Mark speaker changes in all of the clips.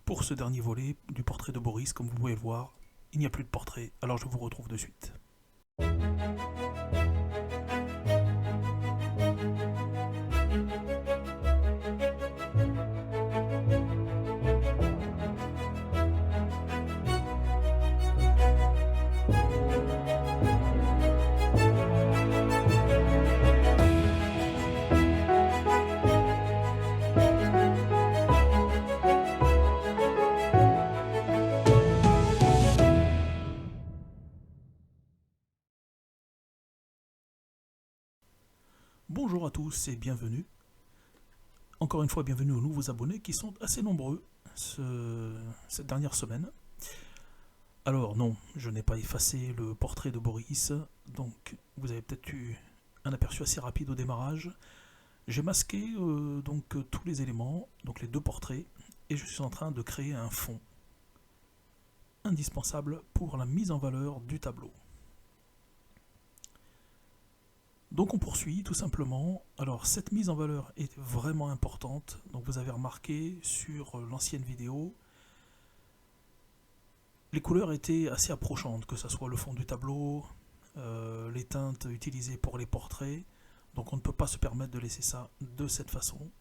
Speaker 1: Pour ce dernier volet du portrait de Boris, comme vous pouvez le voir, il n'y a plus de portrait, alors je vous retrouve de suite. Bonjour à tous et bienvenue. Encore une fois, bienvenue aux nouveaux abonnés qui sont assez nombreux cette dernière semaine. Alors non, je n'ai pas effacé le portrait de Boris, donc vous avez peut-être eu un aperçu assez rapide au démarrage. J'ai masqué tous les éléments, donc les deux portraits, et je suis en train de créer un fond indispensable pour la mise en valeur du tableau. Donc on poursuit tout simplement. Alors cette mise en valeur est vraiment importante. Donc vous avez remarqué sur l'ancienne vidéo, les couleurs étaient assez approchantes, que ce soit le fond du tableau, les teintes utilisées pour les portraits. Donc on ne peut pas se permettre de laisser ça de cette façon.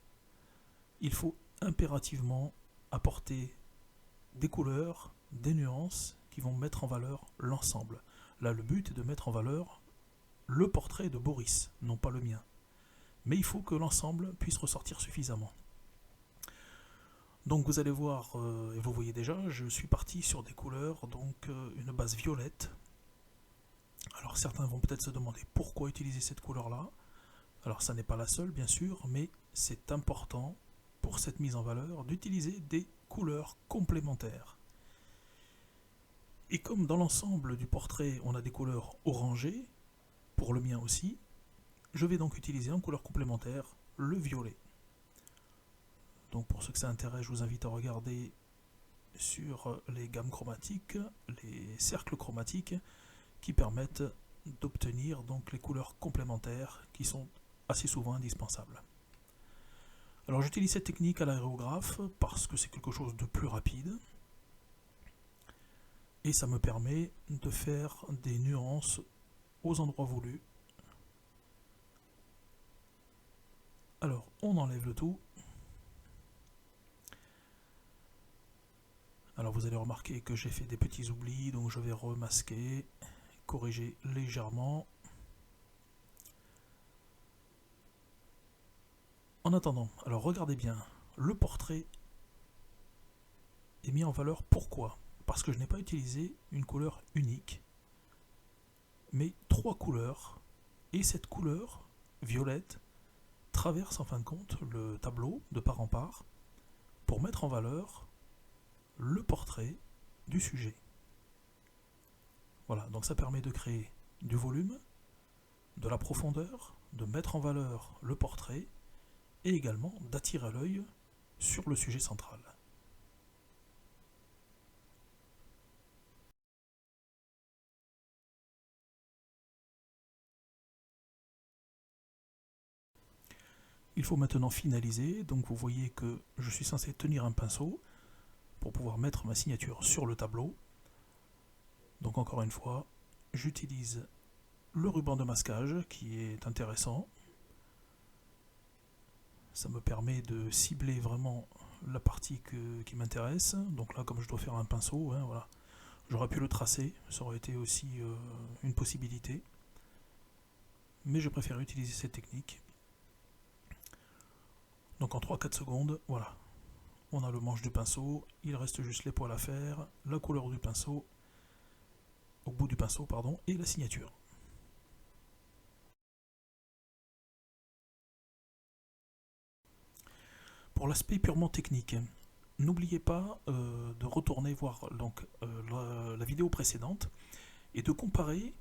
Speaker 1: Il faut impérativement apporter des couleurs, des nuances qui vont mettre en valeur l'ensemble. Là le but est de mettre en valeur le portrait de Boris, non pas le mien. Mais il faut que l'ensemble puisse ressortir suffisamment. Donc vous allez voir, et vous voyez déjà, je suis parti sur des couleurs, donc une base violette. Alors certains vont peut-être se demander pourquoi utiliser cette couleur-là. Alors ça n'est pas la seule bien sûr, mais c'est important pour cette mise en valeur d'utiliser des couleurs complémentaires. Et comme dans l'ensemble du portrait on a des couleurs orangées, pour le mien aussi, je vais donc utiliser en couleur complémentaire le violet. Donc pour ceux que ça intéresse, je vous invite à regarder sur les gammes chromatiques, les cercles chromatiques qui permettent d'obtenir donc les couleurs complémentaires qui sont assez souvent indispensables. Alors j'utilise cette technique à l'aérographe parce que c'est quelque chose de plus rapide et ça me permet de faire des nuances aux endroits voulus. Alors on enlève le tout. Alors vous allez remarquer que j'ai fait des petits oublis, donc je vais remasquer, corriger légèrement. En attendant, alors regardez bien, le portrait est mis en valeur pourquoi ? Parce que je n'ai pas utilisé une couleur unique, mais 3 couleurs, et cette couleur, violette, traverse en fin de compte le tableau de part en part pour mettre en valeur le portrait du sujet. Voilà, donc ça permet de créer du volume, de la profondeur, de mettre en valeur le portrait et également d'attirer l'œil sur le sujet central. Il faut maintenant finaliser, donc vous voyez que je suis censé tenir un pinceau pour pouvoir mettre ma signature sur le tableau. Donc encore une fois, j'utilise le ruban de masquage qui est intéressant. Ça me permet de cibler vraiment la partie qui m'intéresse. Donc là, comme je dois faire un pinceau, hein, voilà. J'aurais pu le tracer, ça aurait été aussi une possibilité. Mais je préfère utiliser cette technique. Donc en 3-4 secondes, voilà. On a le manche du pinceau, il reste juste les poils à faire, la couleur du pinceau, au bout du pinceau, pardon, et la signature. Pour l'aspect purement technique, n'oubliez pas de retourner voir donc, la vidéo précédente et de comparer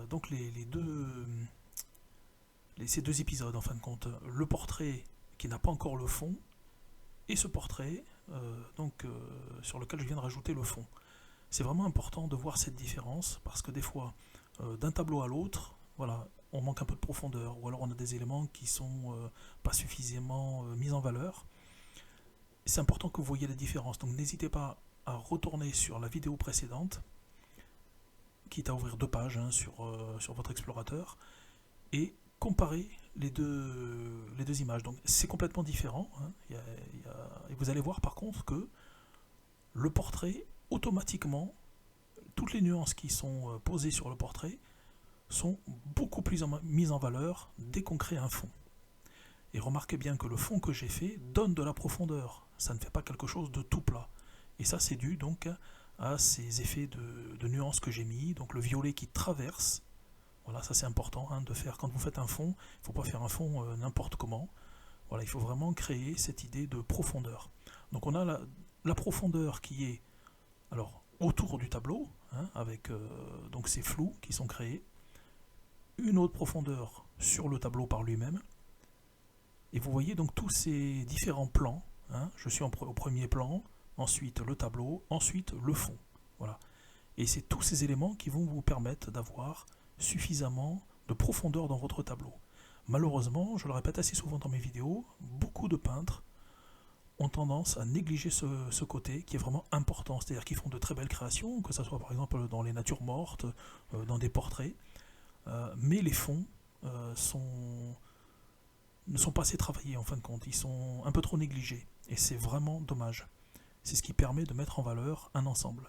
Speaker 1: donc ces deux épisodes en fin de compte. Le portrait qui n'a pas encore le fond et ce portrait sur lequel je viens de rajouter le fond. C'est vraiment important de voir cette différence parce que des fois, d'un tableau à l'autre, voilà, on manque un peu de profondeur ou alors on a des éléments qui sont pas suffisamment mis en valeur. c'est important que vous voyez la différence. Donc n'hésitez pas à retourner sur la vidéo précédente, quitte à ouvrir 2 pages sur votre explorateur, et comparer les deux images. Donc c'est complètement différent. Et vous allez voir par contre que le portrait, automatiquement, toutes les nuances qui sont posées sur le portrait sont beaucoup plus mises en valeur dès qu'on crée un fond. Et remarquez bien que le fond que j'ai fait donne de la profondeur. Ça ne fait pas quelque chose de tout plat. Et ça, c'est dû donc à ces effets de nuances que j'ai mis. Donc le violet qui traverse. Voilà, ça c'est important de faire. Quand vous faites un fond, il ne faut pas faire un fond n'importe comment. Voilà, il faut vraiment créer cette idée de profondeur. Donc on a la profondeur qui est autour du tableau, avec donc ces flous qui sont créés. Une autre profondeur sur le tableau par lui-même. Et vous voyez donc tous ces différents plans. Je suis au premier plan, ensuite le tableau, ensuite le fond. Voilà. Et c'est tous ces éléments qui vont vous permettre d'avoir suffisamment de profondeur dans votre tableau. Malheureusement, je le répète assez souvent dans mes vidéos, beaucoup de peintres ont tendance à négliger ce côté qui est vraiment important. C'est-à-dire qu'ils font de très belles créations, que ce soit par exemple dans les natures mortes, dans des portraits, mais les fonds ne sont pas assez travaillés en fin de compte, ils sont un peu trop négligés, et c'est vraiment dommage. C'est ce qui permet de mettre en valeur un ensemble.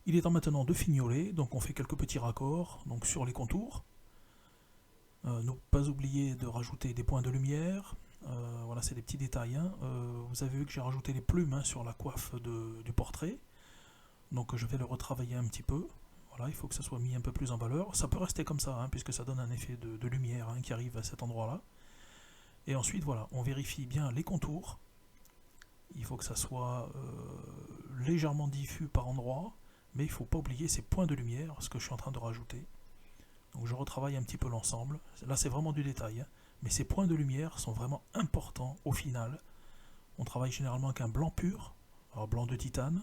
Speaker 1: Il est temps maintenant de fignoler, donc on fait quelques petits raccords donc sur les contours. Ne pas oublier de rajouter des points de lumière. Voilà, c'est des petits détails. Vous avez vu que j'ai rajouté les plumes sur la coiffe du portrait. Donc je vais le retravailler un petit peu. Voilà, il faut que ça soit mis un peu plus en valeur. Ça peut rester comme ça, puisque ça donne un effet de lumière qui arrive à cet endroit-là. Et ensuite, voilà, on vérifie bien les contours. Il faut que ça soit légèrement diffus par endroit, mais il ne faut pas oublier ces points de lumière, ce que je suis en train de rajouter. Donc je retravaille un petit peu l'ensemble. Là, c'est vraiment du détail, mais ces points de lumière sont vraiment importants au final. On travaille généralement avec un blanc pur, alors blanc de titane,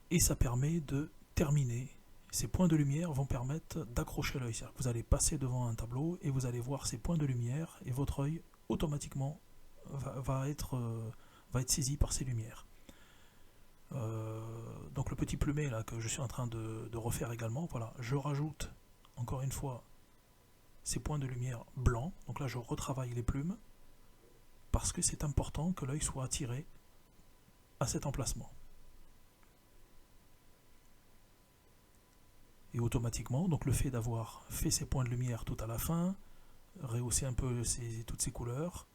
Speaker 1: et ça permet de terminer. Ces points de lumière vont permettre d'accrocher l'œil. C'est-à-dire que vous allez passer devant un tableau et vous allez voir ces points de lumière et votre œil automatiquement va être saisi par ces lumières. Donc le petit plumet là que je suis en train de refaire également, voilà, je rajoute encore une fois ces points de lumière blancs. Donc là je retravaille les plumes parce que c'est important que l'œil soit attiré à cet emplacement. Et automatiquement, donc le fait d'avoir fait ces points de lumière tout à la fin, rehausser un peu toutes ces couleurs.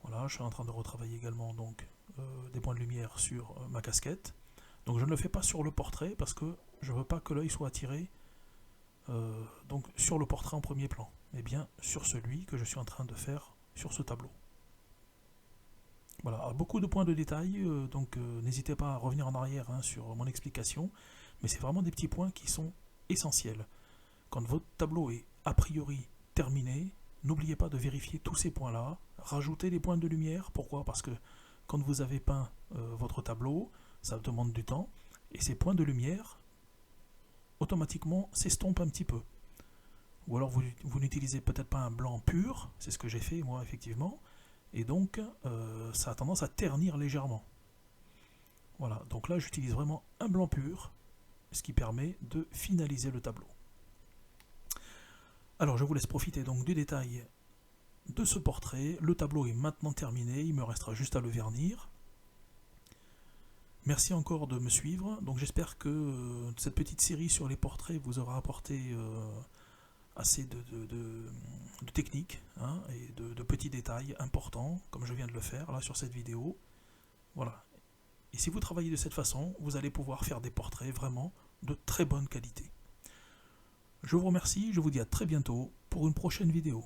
Speaker 1: Voilà, je suis en train de retravailler également donc des points de lumière sur ma casquette. Donc je ne le fais pas sur le portrait parce que je ne veux pas que l'œil soit attiré donc sur le portrait en premier plan, mais bien sur celui que je suis en train de faire sur ce tableau. Voilà, beaucoup de points de détail, donc n'hésitez pas à revenir en arrière sur mon explication, mais c'est vraiment des petits points qui sont essentiels. Quand votre tableau est a priori terminé, n'oubliez pas de vérifier tous ces points-là, rajoutez des points de lumière. Pourquoi? Parce que quand vous avez peint votre tableau, ça demande du temps, et ces points de lumière, automatiquement, s'estompent un petit peu. Ou alors vous n'utilisez peut-être pas un blanc pur, c'est ce que j'ai fait moi effectivement, et donc ça a tendance à ternir légèrement. Voilà, donc là j'utilise vraiment un blanc pur, ce qui permet de finaliser le tableau. Alors je vous laisse profiter donc du détail de ce portrait. Le tableau est maintenant terminé, il me restera juste à le vernir. Merci encore de me suivre. Donc j'espère que cette petite série sur les portraits vous aura apporté assez de techniques et de petits détails importants, comme je viens de le faire là sur cette vidéo. Voilà. Et si vous travaillez de cette façon, vous allez pouvoir faire des portraits vraiment de très bonne qualité. Je vous remercie, je vous dis à très bientôt pour une prochaine vidéo.